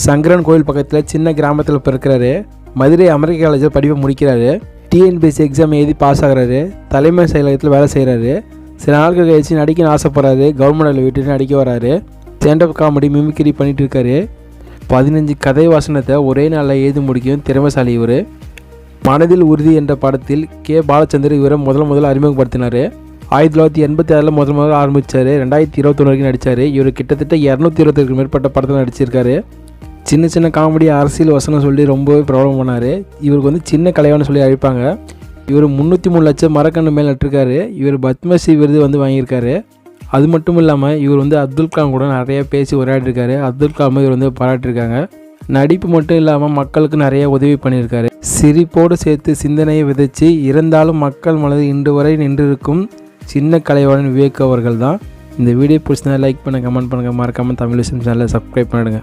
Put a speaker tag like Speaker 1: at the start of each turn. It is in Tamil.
Speaker 1: சங்கரன் கோயில் பக்கத்தில் சின்ன கிராமத்தில் பிறக்கிறாரு. மதுரை அமெரிக்க காலேஜில் படிப்பை முடிக்கிறாரு. டிஎன்பிஎஸ்சி எக்ஸாம் எழுதி பாஸ் ஆகிறாரு. தலைமை செயலகத்தில் வேலை செய்கிறாரு. சில நாட்கள் கழிச்சு நடிக்கணும்னு ஆசைப்படுறாரு. கவர்மெண்ட் வேலை விட்டுட்டு நடிக்க வராரு. ஸ்டாண்டப் காமெடி மிமிக்ரி பண்ணிகிட்டு இருக்காரு. 15 கதை வாசனத்தை ஒரே நாளில் எழுதி முடிக்கும் திறமைசாலி இவர். மனதில் உறுதி என்ற படத்தில் பாலச்சந்தர் இவரை முதல்ல அறிமுகப்படுத்தினார். 1986 முதல்ல ஆரம்பித்தார். 2021 வரைக்கும் நடித்தார். இவர் கிட்டத்தட்ட 220க்கு மேற்பட்ட படத்தில் நடிச்சிருக்காரு. சின்ன சின்ன காமெடி அரசியல் வசனம் சொல்லி ரொம்பவே பிரபலம் பண்ணார். இவருக்கு சின்ன கலைவான்னு சொல்லி அழைப்பாங்க. இவர் 303 லட்சம் மரக்கன்று மேல் நட்டிருக்காரு. இவர் பத்மஸ்ரீ விருது வாங்கியிருக்காரு. அது மட்டும் இல்லாமல் இவர் அப்துல் கலாம் கூட நிறைய பேசி உரையாடிருக்காரு. அப்துல் கலாம் இவர் பாராட்டியிருக்காங்க. நடிப்பு மட்டும் இல்லாமல் மக்களுக்கு நிறைய உதவி பண்ணியிருக்காரு. சிரிப்போடு சேர்த்து சிந்தனையை விதைச்சு இருந்தாலும் மக்கள் மனதில் இன்று வரை நின்றிருக்கும் சின்ன கலைவாணன் விவேக் அவர்கள் தான். இந்த வீடியோ பிடிச்சிருந்தா லைக் பண்ணுங்கள், கமெண்ட் பண்ணுங்கள், மறக்காமல் தமிழ் விஷயம் சேனலை சப்ஸ்கிரைப் பண்ணிடுங்க.